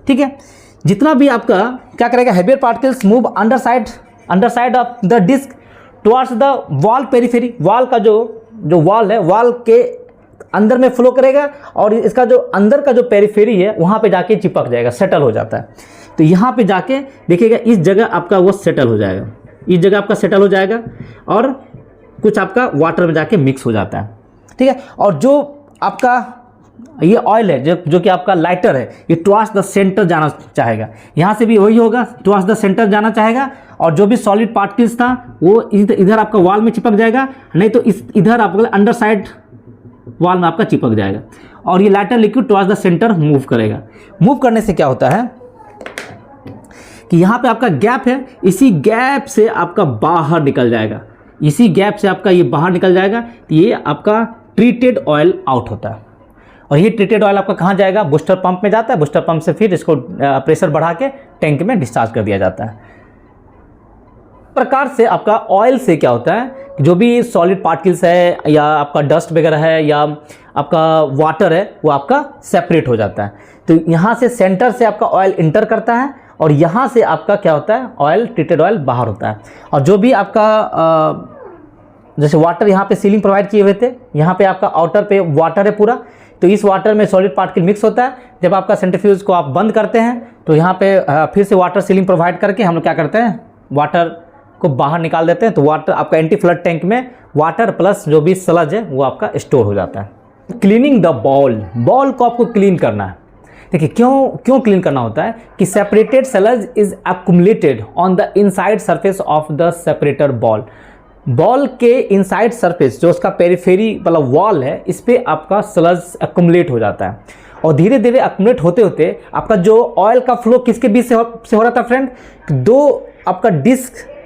A: ठीक है, जितना भी आपका क्या करेगा, heavier particles move under side of the disc towards the wall periphery, wall का जो वॉल है वॉल के अंदर में फ्लो करेगा, और इसका जो अंदर का जो पेरिफेरी है वहाँ पे जाके चिपक जाएगा, सेटल हो जाता है। तो यहाँ पे जाके देखिएगा इस जगह आपका वो सेटल हो जाएगा, इस जगह आपका सेटल हो जाएगा, और कुछ आपका वाटर में जाके मिक्स हो जाता है। ठीक है, और जो आपका ये ऑयल है जो कि आपका लाइटर है, ये टुवर्ड्स द सेंटर जाना चाहेगा, यहाँ से भी वही होगा, टुवर्ड्स द सेंटर जाना चाहेगा, और जो भी सॉलिड पार्टिकल्स था वो इधर आपका वॉल में चिपक जाएगा, नहीं तो इधर आपका अंडर साइड वॉल में आपका चिपक जाएगा, और ये lighter liquid towards the centre move करेगा। मूव करने से क्या होता है कि यहाँ पे आपका गैप है, इसी गैप से आपका बाहर निकल जाएगा, इसी गैप से आपका ये बाहर निकल जाएगा, तो ये आपका ट्रीटेड ऑयल आउट होता है। और ये ट्रीटेड ऑयल आपका कहाँ जाएगा, बूस्टर पंप में जाता है, बूस्टर पंप से फिर इसको प्रेशर बढ़ा के टैंक में डिस्चार्ज कर दिया जाता है। प्रकार से आपका ऑयल से क्या होता है, जो भी सॉलिड पार्टिकल्स है या आपका डस्ट वगैरह है या आपका वाटर है वो आपका सेपरेट हो जाता है। तो यहाँ से सेंटर से आपका ऑयल इंटर करता है, और यहाँ से आपका क्या होता है, ऑयल ट्रीटेड ऑयल बाहर होता है। और जो भी आपका जैसे वाटर यहाँ पे सीलिंग प्रोवाइड किए हुए थे, यहाँ पे आपका आउटर पे वाटर है पूरा, तो इस वाटर में सॉलिड पार्टिकल मिक्स होता है। जब आपका सेंट्रीफ्यूज को आप बंद करते हैं तो यहाँ पे फिर से वाटर सीलिंग प्रोवाइड करके हम लोग क्या करते हैं, वाटर को बाहर निकाल देते हैं। तो वाटर आपका एंटी फ्लड टैंक में वाटर प्लस जो भी सलज है वो आपका स्टोर हो जाता है। क्लीनिंग द बॉल को आपको क्लीन करना है। देखिए क्यों क्लीन करना होता है कि separated sludge is accumulated on the inside surface of the separator bowl के इनसाइड सरफेस जो उसका पेरिफेरी वाला वॉल है, इस पे आपका सलज एक्युमुलेट हो जाता है, और धीरे धीरे एक्युमुलेट होते होते आपका जो ऑयल का फ्लो किसके बीच से हो रहा था फ्रेंड, दो आपका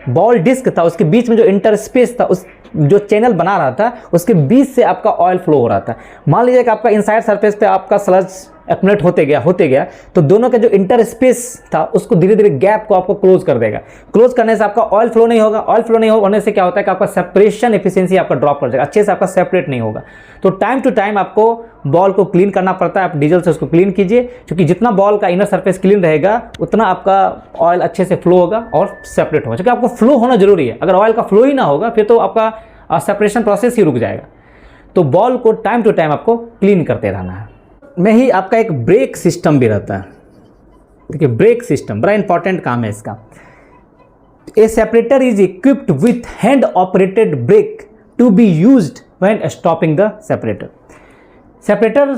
A: बॉल डिस्क था, उसके बीच में जो इंटरस्पेस था, उस जो चैनल बना रहा था उसके बीच से आपका ऑयल फ्लो हो रहा था। मान लीजिए कि आपका इनसाइड सरफेस पे आपका सलज एक्युमुलेट होते गया तो दोनों का जो इंटर स्पेस था उसको धीरे धीरे गैप को आपको क्लोज कर देगा। क्लोज करने से आपका ऑयल फ्लो नहीं होगा, ऑयल फ्लो नहीं होने से क्या होता है कि आपका सेपरेशन एफिशिएंसी आपका ड्रॉप कर जाएगा, अच्छे से आपका सेपरेट नहीं होगा। तो टाइम टू टाइम आपको बॉल को क्लीन करना पड़ता है, आप डीजल से उसको क्लीन कीजिए, क्योंकि जितना बॉल का इनर सरफेस क्लीन रहेगा उतना आपका ऑयल अच्छे से फ्लो होगा और सेपरेट होगा, क्योंकि आपको फ्लो होना जरूरी है। अगर ऑयल का फ्लो ही ना होगा फिर तो आपका सेपरेशन प्रोसेस ही रुक जाएगा। तो बॉल को टाइम टू टाइम आपको क्लीन करते रहना है। में ही आपका एक ब्रेक सिस्टम भी रहता है। देखिए ब्रेक सिस्टम बड़ा इंपॉर्टेंट काम है इसका। A separator is equipped with hand operated brake to be used when stopping the separator. Separator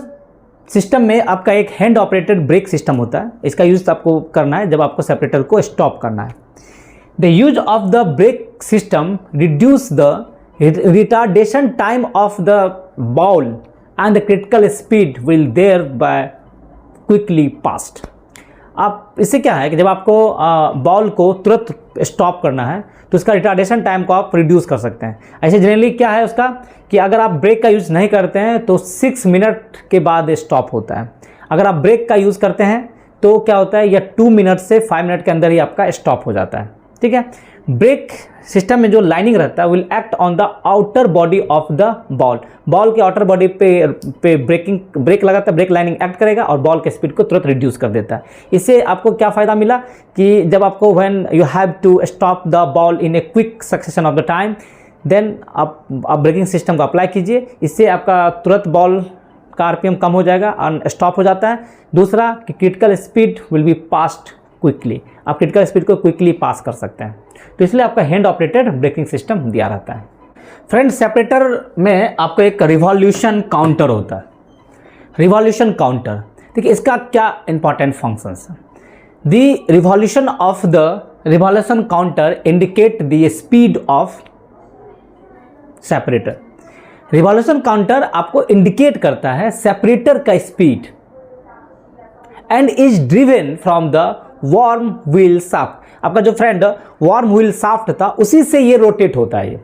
A: system में आपका एक हैंड ऑपरेटेड ब्रेक सिस्टम होता है, इसका यूज आपको करना है जब आपको सेपरेटर को स्टॉप करना है। The use of the brake system reduce the retardation time of the ball and the critical speed will thereby quickly passed। आप इससे क्या है कि जब आपको बॉल को तुरंत स्टॉप करना है तो उसका रिटार्डेशन टाइम को आप रिड्यूस कर सकते हैं। ऐसे जनरली क्या है उसका कि अगर आप ब्रेक का यूज़ नहीं करते हैं तो 6 मिनट के बाद स्टॉप होता है। अगर आप ब्रेक का यूज़ करते हैं तो क्या होता है, यह 2 मिनट से 5 मिनट के अंदर ही आपका स्टॉप हो जाता है। ठीक है, ब्रेक सिस्टम में जो लाइनिंग रहता है will act on the outer body of the ball के आउटर बॉडी पे ब्रेक लगाता है, ब्रेक लाइनिंग एक्ट करेगा और बॉल के स्पीड को तुरंत रिड्यूस कर देता है। इससे आपको क्या फ़ायदा मिला कि जब आपको when you have to stop the bowl in a quick succession of the time, then आप ब्रेकिंग सिस्टम को अप्लाई कीजिए, इससे आपका तुरंत बॉल का आरपीएम कम हो जाएगा और स्टॉप हो जाता है। दूसरा कि critical speed will be passed quickly, आप क्रिटिकल स्पीड को क्विकली पास कर सकते हैं, तो इसलिए आपका हैंड ऑपरेटेड ब्रेकिंग सिस्टम दिया रहता है। फ्रेंड्स, सेपरेटर में आपको एक रिवॉल्यूशन काउंटर होता है, रिवॉल्यूशन काउंटर। देखिए इसका क्या इंपॉर्टेंट फंक्शंस है। The revolution counter indicate the speed of separator. Revolution counter आपको इंडिकेट करता है सेपरेटर का speed and is driven from the worm wheel shaft. आपका जो फ्रेंड वार्म व्हील शाफ्ट था उसी से ये रोटेट होता है।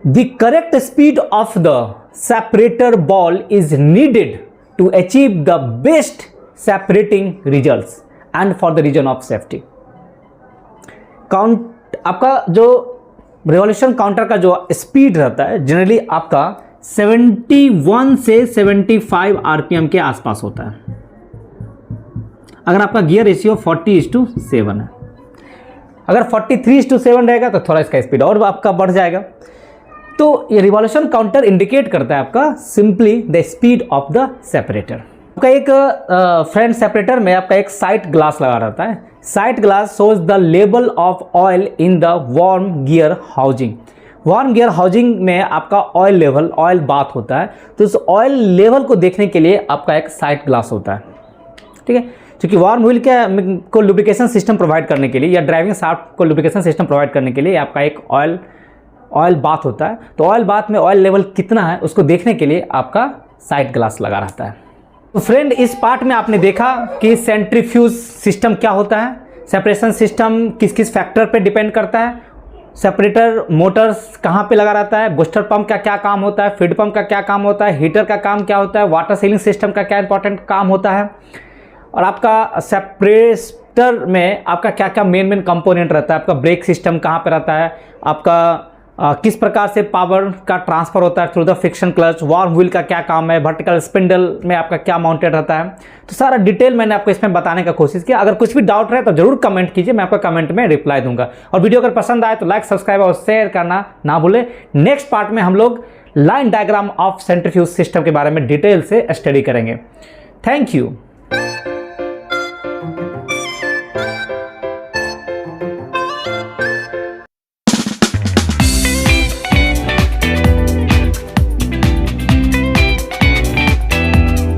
A: The correct speed of the separator bowl is needed to achieve the best separating results and for the reason of safety. आपका जो रिवॉल्यूशन काउंटर का जो स्पीड रहता है जनरली आपका 71 से 75 आरपीएम के आसपास होता है। अगर आपका गियर रेशियो 40:7 है, अगर 43:7 रहेगा तो थोड़ा इसका स्पीड और आपका बढ़ जाएगा। तो ये रिवॉल्यूशन काउंटर इंडिकेट करता है आपका simply the speed of the separator. आपका एक फ्रंट सेपरेटर में आपका एक साइड ग्लास लगा रहता है। Side glass shows the level of oil in the warm gear housing. Warm gear housing में आपका ऑयल लेवल, ऑयल बाथ होता है, तो उस ऑयल लेवल को देखने के लिए आपका एक साइड ग्लास होता है। ठीक है, क्योंकि वार्म व्हील को लुब्रिकेशन सिस्टम प्रोवाइड करने के लिए या ड्राइविंग शाफ्ट को लुब्रिकेशन सिस्टम प्रोवाइड करने के लिए आपका एक ऑयल बाथ होता है। तो ऑयल बाथ में ऑयल लेवल कितना है उसको देखने के लिए आपका साइड ग्लास लगा रहता है। तो फ्रेंड, इस पार्ट में आपने देखा कि सेंट्रीफ्यूज सिस्टम क्या होता है, सेपरेशन सिस्टम किस किस फैक्टर पे डिपेंड करता है, सेपरेटर मोटर्स कहाँ पे लगा रहता है, बूस्टर पंप का क्या काम होता है, फीड पंप का क्या काम होता है, हीटर का काम क्या होता है, वाटर सीलिंग सिस्टम का क्या इंपॉर्टेंट काम होता है, और आपका सेपरेटर में आपका क्या क्या मेन कंपोनेंट रहता है, आपका ब्रेक सिस्टम कहाँ पे रहता है, आपका किस प्रकार से पावर का ट्रांसफर होता है through the friction clutch, warm wheel का क्या काम है, वर्टिकल स्पिंडल में आपका क्या माउंटेड रहता है, तो सारा डिटेल मैंने आपको इसमें बताने का कोशिश किया। अगर कुछ भी डाउट रहे तो जरूर कमेंट कीजिए, मैं आपको कमेंट में रिप्लाई दूंगा। और वीडियो अगर पसंद आए तो लाइक, सब्सक्राइब और शेयर करना ना भूलें। नेक्स्ट पार्ट में हम लोग line diagram of centrifuge system के बारे में डिटेल से स्टडी करेंगे। Thank you.